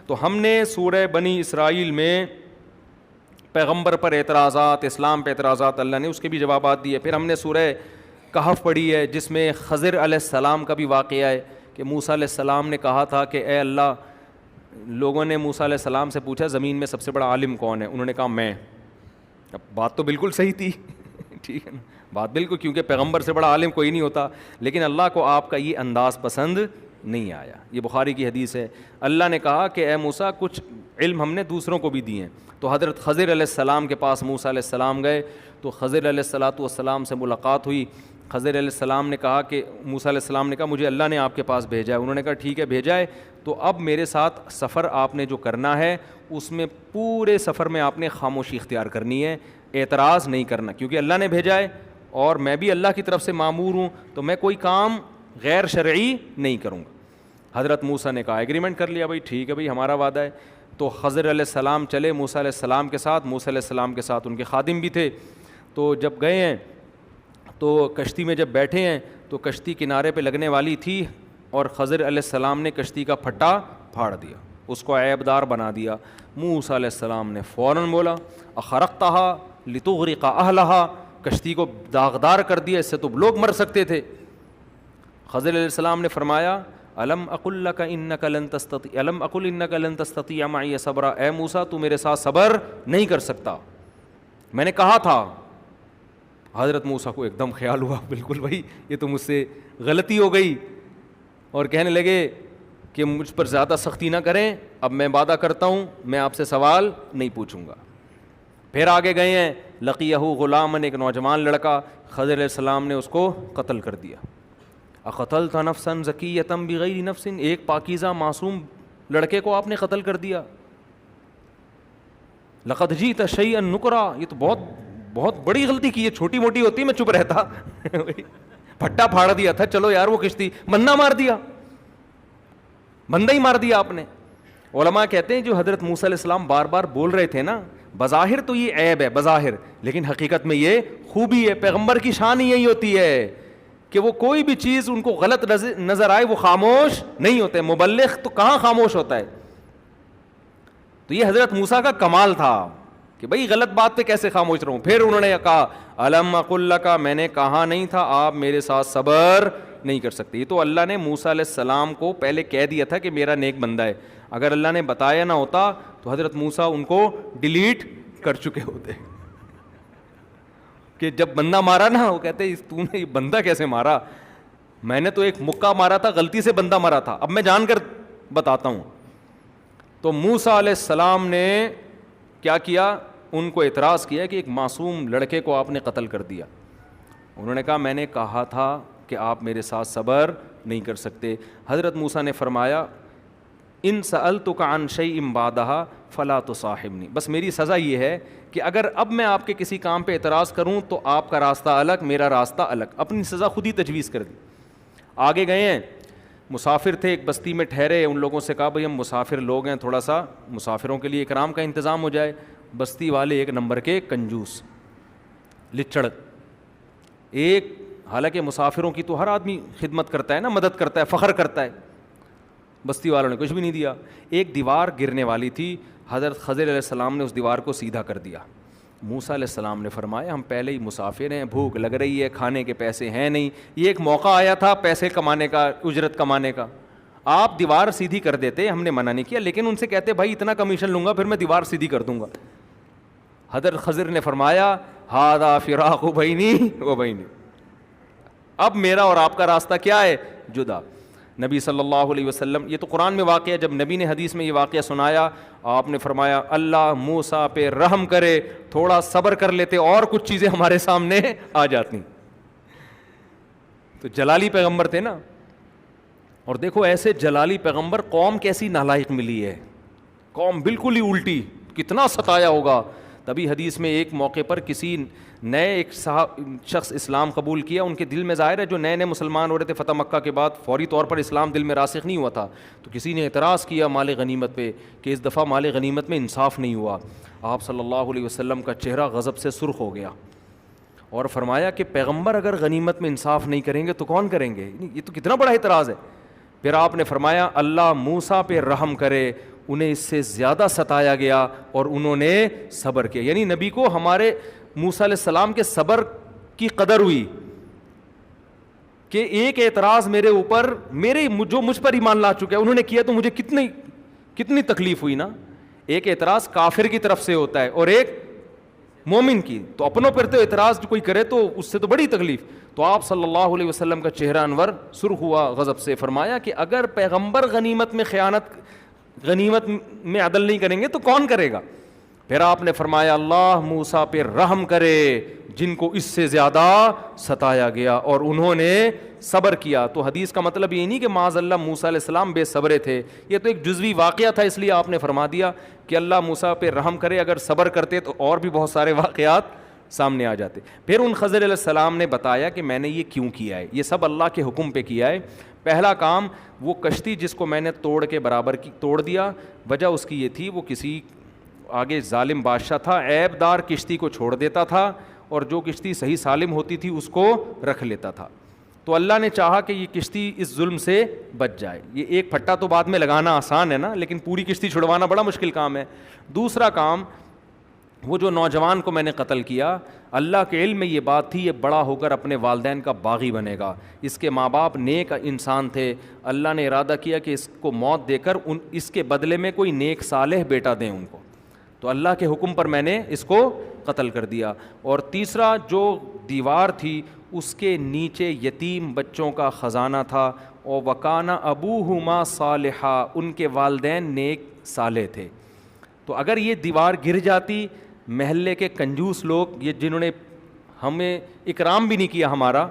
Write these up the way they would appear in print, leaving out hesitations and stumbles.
تو ہم نے سورہ بنی اسرائیل میں پیغمبر پر اعتراضات، اسلام پہ اعتراضات، اللہ نے اس کے بھی جوابات دیے. پھر ہم نے سورہ کہف پڑھی ہے جس میں خضر علیہ السلام کا بھی واقعہ ہے کہ موسیٰ علیہ السلام نے کہا تھا کہ اے اللہ، لوگوں نے موسیٰ علیہ السلام سے پوچھا زمین میں سب سے بڑا عالم کون ہے؟ انہوں نے کہا میں. اب بات تو بالکل صحیح تھی ٹھیک ہے نا، بات بالکل، کیونکہ پیغمبر سے بڑا عالم کوئی نہیں ہوتا، لیکن اللہ کو آپ کا یہ انداز پسند نہیں آیا. یہ بخاری کی حدیث ہے. اللہ نے کہا کہ اے موسیٰ کچھ علم ہم نے دوسروں کو بھی دیے ہیں. تو حضرت خضر علیہ السلام کے پاس موسیٰ علیہ السلام گئے تو خضر علیہ السلام سے ملاقات ہوئی. خضر علیہ السلام نے کہا کہ موسیٰ علیہ السلام نے کہا مجھے اللہ نے آپ کے پاس بھیجا ہے. انہوں نے کہا ٹھیک ہے بھیجا ہے، تو اب میرے ساتھ سفر آپ نے جو کرنا ہے اس میں پورے سفر میں آپ نے خاموشی اختیار کرنی ہے، اعتراض نہیں کرنا، کیونکہ اللہ نے بھیجا ہے اور میں بھی اللہ کی طرف سے مامور ہوں، تو میں کوئی کام غیر شرعی نہیں کروں گا. حضرت موسیٰ نے کہا ایگریمنٹ کر لیا، بھائی ٹھیک ہے بھائی ہمارا وعدہ ہے. تو خضر علیہ السلام چلے موسیٰ علیہ السلام کے ساتھ. موسیٰ علیہ السلام کے ساتھ ان کے خادم بھی تھے. تو جب گئے ہیں تو کشتی میں جب بیٹھے ہیں تو کشتی کنارے پہ لگنے والی تھی اور خضر علیہ السلام نے کشتی کا پھٹا پھاڑ دیا، اس کو عیب دار بنا دیا. موسیٰ علیہ السلام نے فوراً بولا اخرقتها لتغرق اہلها، کشتی کو داغدار کر دیا، اس سے تو لوگ مر سکتے تھے. خضر علیہ السلام نے فرمایا الم اقل لک انک لن تستطیع الم اقل انک لن تستطیع معی صبرا، اے موسیٰ تو میرے ساتھ صبر نہیں کر سکتا، میں نے کہا تھا. حضرت موسیٰ کو ایک دم خیال ہوا بالکل بھائی یہ تو مجھ سے غلطی ہو گئی، اور کہنے لگے کہ مجھ پر زیادہ سختی نہ کریں، اب میں وعدہ کرتا ہوں میں آپ سے سوال نہیں پوچھوں گا. پھر آگے گئے ہیں لقیہ غلامن، ایک نوجوان لڑکا، خضر علیہ السلام نے اس کو قتل کر دیا. اقتلت نفسا زکیۃ بغیر نفس، ایک پاکیزہ معصوم لڑکے کو آپ نے قتل کر دیا. لقد جئت شیئا نکرا، یہ تو بہت بڑی غلطی کی ہے، چھوٹی موٹی ہوتی میں چپ رہتا پھٹا پھاڑ دیا تھا، چلو یار وہ کشتی، بندہ مار دیا، بندہ ہی مار دیا آپ نے. علماء کہتے ہیں جو حضرت موسیٰ علیہ السلام بار بار بول رہے تھے نا، بظاہر تو یہ عیب ہے بظاہر، لیکن حقیقت میں یہ خوبی ہے. پیغمبر کی شان ہی یہی ہوتی ہے کہ وہ کوئی بھی چیز ان کو غلط نظر آئے وہ خاموش نہیں ہوتے. مبلغ تو کہاں خاموش ہوتا ہے. تو یہ حضرت موسیٰ کا کمال تھا کہ بھئی غلط بات پہ کیسے خاموش رہوں. پھر انہوں نے کہا الم اقل لک، میں نے کہا نہیں تھا آپ میرے ساتھ صبر نہیں کر سکتے. یہ تو اللہ نے موسیٰ علیہ السلام کو پہلے کہہ دیا تھا کہ میرا نیک بندہ ہے، اگر اللہ نے بتایا نہ ہوتا تو حضرت موسیٰ ان کو ڈیلیٹ کر چکے ہوتے. کہ جب بندہ مارا نا وہ کہتے تو نے یہ بندہ کیسے مارا، میں نے تو ایک مکہ مارا تھا، غلطی سے بندہ مارا تھا، اب میں جان کر بتاتا ہوں. تو موسیٰ علیہ السلام نے کیا کیا، ان کو اعتراض کیا کہ ایک معصوم لڑکے کو آپ نے قتل کر دیا. انہوں نے کہا میں نے کہا تھا کہ آپ میرے ساتھ صبر نہیں کر سکتے. حضرت موسیٰ نے فرمایا ان سألتک عن شیء بعدها فلا تصاحبنی، بس میری سزا یہ ہے کہ اگر اب میں آپ کے کسی کام پہ اعتراض کروں تو آپ کا راستہ الگ میرا راستہ الگ. اپنی سزا خود ہی تجویز کر دی. آگے گئے ہیں، مسافر تھے، ایک بستی میں ٹھہرے، ان لوگوں سے کہا بھئی ہم مسافر لوگ ہیں، تھوڑا سا مسافروں کے لیے اکرام کا انتظام ہو جائے. بستی والے ایک نمبر کے کنجوس لچڑ، ایک حالانکہ مسافروں کی تو ہر آدمی خدمت کرتا ہے نا، مدد کرتا ہے، فخر کرتا ہے. بستی والوں نے کچھ بھی نہیں دیا. ایک دیوار گرنے والی تھی، حضرت خضر علیہ السلام نے اس دیوار کو سیدھا کر دیا. موسیٰ علیہ السلام نے فرمایا ہم پہلے ہی مسافر ہیں، بھوک لگ رہی ہے، کھانے کے پیسے ہیں نہیں، یہ ایک موقع آیا تھا پیسے کمانے کا، اجرت کمانے کا، آپ دیوار سیدھی کر دیتے، ہم نے منع نہیں کیا، لیکن ان سے کہتے بھائی اتنا کمیشن لوں گا پھر میں دیوار سیدھی کر دوں گا. حضرت خضر نے فرمایا ھذا فراق بینی و بینک، اب میرا اور آپ کا راستہ کیا ہے، جدا. نبی صلی اللہ علیہ وسلم، یہ تو قرآن میں واقعہ ہے، جب نبی نے حدیث میں یہ واقعہ سنایا آپ نے فرمایا اللہ موسیٰ پہ رحم کرے، تھوڑا صبر کر لیتے اور کچھ چیزیں ہمارے سامنے آ جاتی. تو جلالی پیغمبر تھے نا. اور دیکھو ایسے جلالی پیغمبر قوم کیسی نالائق ملی ہے، قوم بالکل ہی الٹی، کتنا ستایا ہوگا. تبھی حدیث میں ایک موقع پر کسی نئے ایک شخص اسلام قبول کیا، ان کے دل میں ظاہر ہے جو نئے نئے مسلمان ہو رہے تھے فتح مکہ کے بعد، فوری طور پر اسلام دل میں راسخ نہیں ہوا تھا، تو کسی نے اعتراض کیا مال غنیمت پہ کہ اس دفعہ مال غنیمت میں انصاف نہیں ہوا. آپ صلی اللہ علیہ وسلم کا چہرہ غضب سے سرخ ہو گیا اور فرمایا کہ پیغمبر اگر غنیمت میں انصاف نہیں کریں گے تو کون کریں گے، یہ تو کتنا بڑا اعتراض ہے. پھر آپ نے فرمایا اللہ موسیٰ پہ رحم کرے، انہیں اس سے زیادہ ستایا گیا اور انہوں نے صبر کیا. یعنی نبی کو ہمارے موسیٰ علیہ السلام کے صبر کی قدر ہوئی کہ ایک اعتراض میرے اوپر جو مجھ پر ایمان لا چکے ہیں انہوں نے کیا تو مجھے کتنی تکلیف ہوئی نا. ایک اعتراض کافر کی طرف سے ہوتا ہے اور ایک مومن کی, تو اپنوں پر تو اعتراض کوئی کرے تو اس سے تو بڑی تکلیف. تو آپ صلی اللہ علیہ وسلم کا چہرہ انور سرخ ہوا غضب سے. فرمایا کہ اگر پیغمبر غنیمت میں عدل نہیں کریں گے تو کون کرے گا؟ پھر آپ نے فرمایا اللہ موسیٰ پہ رحم کرے جن کو اس سے زیادہ ستایا گیا اور انہوں نے صبر کیا. تو حدیث کا مطلب یہ نہیں کہ معاذ اللہ موسیٰ علیہ السلام بے صبرے تھے, یہ تو ایک جزوی واقعہ تھا, اس لیے آپ نے فرما دیا کہ اللہ موسیٰ پہ رحم کرے. اگر صبر کرتے تو اور بھی بہت سارے واقعات سامنے آ جاتے. پھر ان خضر علیہ السلام نے بتایا کہ میں نے یہ کیوں کیا ہے, یہ سب اللہ کے حکم پہ کیا ہے. پہلا کام, وہ کشتی جس کو میں نے توڑ دیا, وجہ اس کی یہ تھی وہ کسی آگے ظالم بادشاہ تھا, عیب دار کشتی کو چھوڑ دیتا تھا اور جو کشتی صحیح سالم ہوتی تھی اس کو رکھ لیتا تھا. تو اللہ نے چاہا کہ یہ کشتی اس ظلم سے بچ جائے. یہ ایک پھٹا تو بعد میں لگانا آسان ہے نا, لیکن پوری کشتی چھڑوانا بڑا مشکل کام ہے. دوسرا کام, وہ جو نوجوان کو میں نے قتل کیا, اللہ کے علم میں یہ بات تھی یہ بڑا ہو کر اپنے والدین کا باغی بنے گا. اس کے ماں باپ نیک انسان تھے, اللہ نے ارادہ کیا کہ اس کو موت دے کر اس کے بدلے میں کوئی نیک صالح بیٹا دیں ان کو. تو اللہ کے حکم پر میں نے اس کو قتل کر دیا. اور تیسرا, جو دیوار تھی اس کے نیچے یتیم بچوں کا خزانہ تھا, اور وکانہ ابوہما صالحا, ان کے والدین نیک صالح تھے. تو اگر یہ دیوار گر جاتی, محلے کے کنجوس لوگ, یہ جنہوں نے ہمیں اکرام بھی نہیں کیا ہمارا,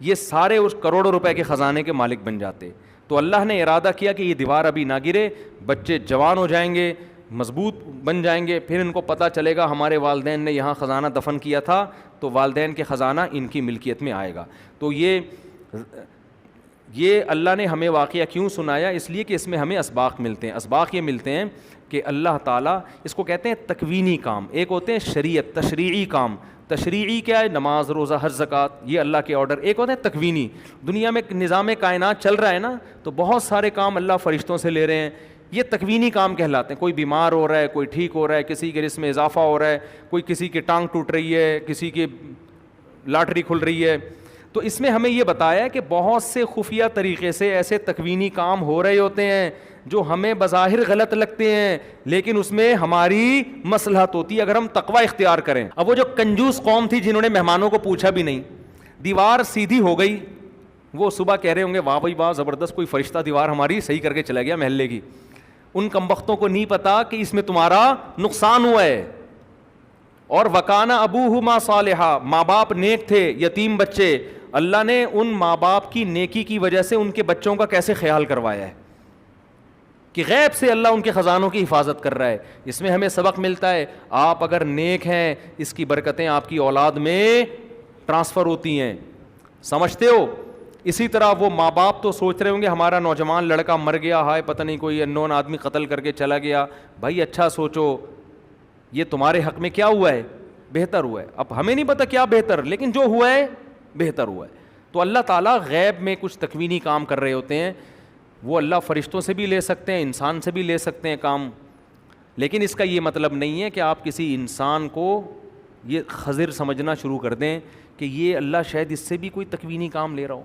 یہ سارے اس کروڑوں روپے کے خزانے کے مالک بن جاتے. تو اللہ نے ارادہ کیا کہ یہ دیوار ابھی نہ گرے, بچے جوان ہو جائیں گے, مضبوط بن جائیں گے, پھر ان کو پتہ چلے گا ہمارے والدین نے یہاں خزانہ دفن کیا تھا, تو والدین کے خزانہ ان کی ملکیت میں آئے گا. تو یہ اللہ نے ہمیں واقعہ کیوں سنایا؟ اس لیے کہ اس میں ہمیں اسباق ملتے ہیں. اسباق یہ ملتے ہیں کہ اللہ تعالیٰ, اس کو کہتے ہیں تکوینی کام, ایک ہوتے ہیں شریعت تشریعی کام. تشریعی کیا ہے؟ نماز, روزہ, حج, زکوٰۃ, یہ اللہ کے آرڈر. ایک ہوتے ہیں تکوینی, دنیا میں نظام کائنات چل رہا ہے نا, تو بہت سارے کام اللہ فرشتوں سے لے رہے ہیں, یہ تکوینی کام کہلاتے ہیں. کوئی بیمار ہو رہا ہے, کوئی ٹھیک ہو رہا ہے, کسی کے رزق میں اضافہ ہو رہا ہے, کوئی کسی کی ٹانگ ٹوٹ رہی ہے, کسی کی لاٹری کھل رہی ہے. تو اس میں ہمیں یہ بتایا کہ بہت سے خفیہ طریقے سے ایسے تکوینی کام ہو رہے ہوتے ہیں جو ہمیں بظاہر غلط لگتے ہیں, لیکن اس میں ہماری مصلحت ہوتی ہے اگر ہم تقوی اختیار کریں. اب وہ جو کنجوس قوم تھی جنہوں نے مہمانوں کو پوچھا بھی نہیں, دیوار سیدھی ہو گئی, وہ صبح کہہ رہے ہوں گے واہ بھائی واہ زبردست, کوئی فرشتہ دیوار ہماری صحیح کر کے چلا گیا محلے کی. ان کمبختوں کو نہیں پتا کہ اس میں تمہارا نقصان ہوا ہے. اور وکانہ ابوہما صالحا, ماں باپ نیک تھے, یتیم بچے, اللہ نے ان ماں باپ کی نیکی کی وجہ سے ان کے بچوں کا کیسے خیال کروایا ہے کہ غیب سے اللہ ان کے خزانوں کی حفاظت کر رہا ہے. اس میں ہمیں سبق ملتا ہے, آپ اگر نیک ہیں اس کی برکتیں آپ کی اولاد میں ٹرانسفر ہوتی ہیں, سمجھتے ہو. اسی طرح وہ ماں باپ تو سوچ رہے ہوں گے ہمارا نوجوان لڑکا مر گیا, ہائے پتہ نہیں کوئی انون آدمی قتل کر کے چلا گیا. بھائی اچھا سوچو, یہ تمہارے حق میں کیا ہوا ہے؟ بہتر ہوا ہے. اب ہمیں نہیں پتہ کیا بہتر, لیکن جو ہوا ہے بہتر ہوا ہے. تو اللہ تعالیٰ غیب میں کچھ تکوینی کام کر رہے ہوتے ہیں, وہ اللہ فرشتوں سے بھی لے سکتے ہیں, انسان سے بھی لے سکتے ہیں کام. لیکن اس کا یہ مطلب نہیں ہے کہ آپ کسی انسان کو یہ خضر سمجھنا شروع کر دیں کہ یہ اللہ شاید اس سے بھی کوئی تکوینی کام لے رہا ہو.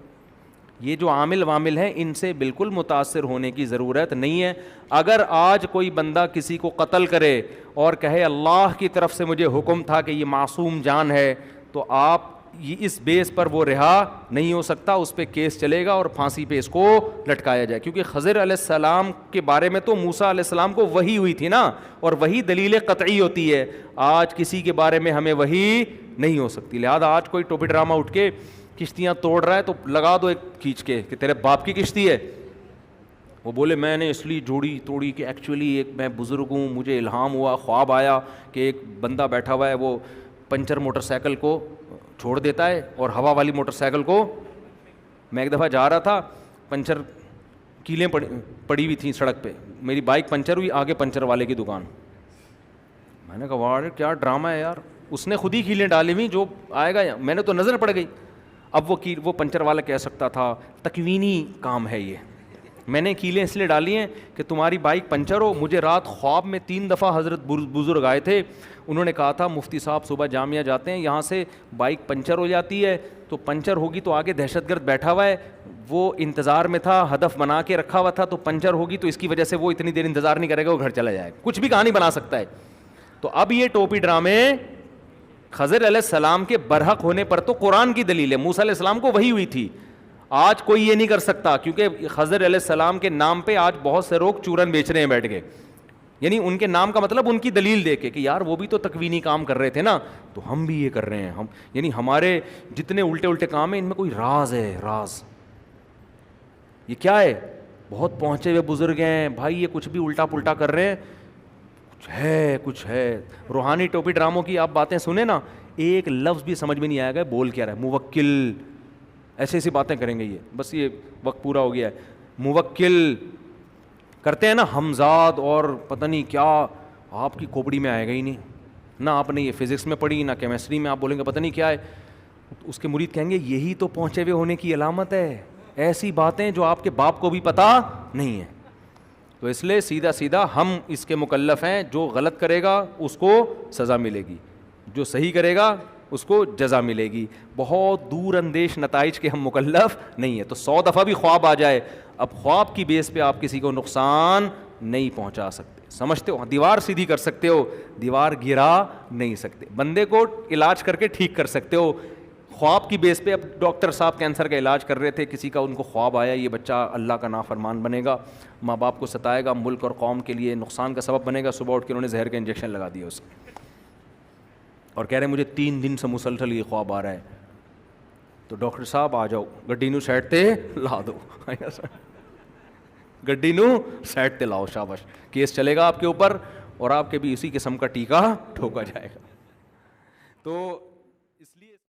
یہ جو عامل وامل ہیں ان سے بالکل متاثر ہونے کی ضرورت نہیں ہے. اگر آج کوئی بندہ کسی کو قتل کرے اور کہے اللہ کی طرف سے مجھے حکم تھا کہ یہ معصوم جان ہے, تو آپ اس بیس پر وہ رہا نہیں ہو سکتا, اس پہ کیس چلے گا اور پھانسی پہ اس کو لٹکایا جائے. کیونکہ خضر علیہ السلام کے بارے میں تو موسیٰ علیہ السلام کو وحی ہوئی تھی نا, اور وہی دلیل قطعی ہوتی ہے. آج کسی کے بارے میں ہمیں وحی نہیں ہو سکتی. لہذا آج کوئی ٹوپی ڈرامہ اٹھ کے کشتیاں توڑ رہا ہے تو لگا دو ایک کھینچ کے کہ تیرے باپ کی کشتی ہے, وہ بولے میں نے اس لیے جوڑی توڑی کہ ایکچولی ایک میں بزرگ ہوں, مجھے الہام ہوا, خواب آیا کہ ایک بندہ بیٹھا ہوا ہے, وہ پنچر موٹر سائیکل کو چھوڑ دیتا ہے اور ہوا والی موٹر سائیکل کو. میں ایک دفعہ جا رہا تھا, پنچر کیلیں پڑی ہوئی تھیں سڑک پہ, میری بائک پنچر ہوئی, آگے پنچر والے کی دکان. میں نے کہا واہ کیا ڈرامہ ہے یار, اس نے خود ہی کیلیں ڈالی ہوئی, جو آئے گا میں نے تو نظر پڑ گئی. اب وہ پنچر والا کہہ سکتا تھا تکوینی کام ہے یہ, میں نے کیلیں اس لیے ڈالی ہیں کہ تمہاری بائک پنچر ہو. مجھے رات خواب میں 3 دفعہ حضرت بزرگ آئے تھے, انہوں نے کہا تھا مفتی صاحب صبح جامعہ جاتے ہیں, یہاں سے بائک پنچر ہو جاتی ہے تو پنچر ہوگی تو آگے دہشت گرد بیٹھا ہوا ہے, وہ انتظار میں تھا, ہدف بنا کے رکھا ہوا تھا, تو پنچر ہوگی تو اس کی وجہ سے وہ اتنی دیر انتظار نہیں کرے گا, وہ گھر چلا جائے گا. کچھ بھی کہانی بنا سکتا ہے. تو اب یہ ٹوپی ڈرامے خضر علیہ السلام کے برحق ہونے پر تو قرآن کی دلیل ہے, موسیٰ علیہ السلام کو وحی ہوئی تھی. آج کوئی یہ نہیں کر سکتا, کیونکہ خضر علیہ السلام کے نام پہ آج بہت سے لوگ چورن بیچ رہے ہیں بیٹھ کے, یعنی ان کے نام کا مطلب ان کی دلیل دے کے کہ یار وہ بھی تو تکوینی کام کر رہے تھے نا, تو ہم بھی یہ کر رہے ہیں. ہم یعنی ہمارے جتنے الٹے کام ہیں ان میں کوئی راز ہے. راز یہ کیا ہے؟ بہت پہنچے ہوئے بزرگ ہیں بھائی, یہ کچھ بھی الٹا پلٹا کر رہے ہیں, کچھ ہے. روحانی ٹوپی ڈراموں کی آپ باتیں سنیں نا, ایک لفظ بھی سمجھ میں نہیں آئے گا بول کیا رہا ہے. موکل, ایسی باتیں کریں گے یہ. بس یہ وقت پورا ہو گیا ہے. موکل کرتے ہیں نا ہمزاد اور پتہ نہیں کیا, آپ کی کھوپڑی میں آئے گا ہی نہیں نہ, آپ نے یہ فزکس میں پڑھی نہ کیمسٹری میں, آپ بولیں گے پتہ نہیں کیا ہے. اس کے مرید کہیں گے یہی تو پہنچے ہوئے ہونے کی علامت ہے, ایسی باتیں جو آپ کے باپ کو بھی پتہ نہیں ہے. تو اس لیے سیدھا ہم اس کے مکلف ہیں, جو غلط کرے گا اس کو سزا ملے گی, جو صحیح کرے گا اس کو جزا ملے گی. بہت دور اندیش نتائج کے ہم مکلف نہیں ہیں. تو 100 دفعہ بھی خواب آ جائے, اب خواب کی بیس پہ آپ کسی کو نقصان نہیں پہنچا سکتے. سمجھتے ہو؟ دیوار سیدھی کر سکتے ہو, دیوار گرا نہیں سکتے. بندے کو علاج کر کے ٹھیک کر سکتے ہو خواب کی بیس پہ. اب ڈاکٹر صاحب کینسر کا علاج کر رہے تھے, کسی کا ان کو خواب آیا یہ بچہ اللہ کا نافرمان بنے گا, ماں باپ کو ستائے گا, ملک اور قوم کے لیے نقصان کا سبب بنے گا. صبح اٹھ کے انہوں نے زہر کا انجیکشن لگا دیا اسے, اور کہہ رہے ہیں مجھے 3 دن سے مسلسل یہ خواب آ رہا ہے. تو ڈاکٹر صاحب آ جاؤ, گڈی نو سائڈ تے لا دو, گڈی نو سائڈ تے لاؤ, شاباش, کیس چلے گا آپ کے اوپر اور آپ کے بھی اسی قسم کا ٹیکا ٹھوکا جائے گا. تو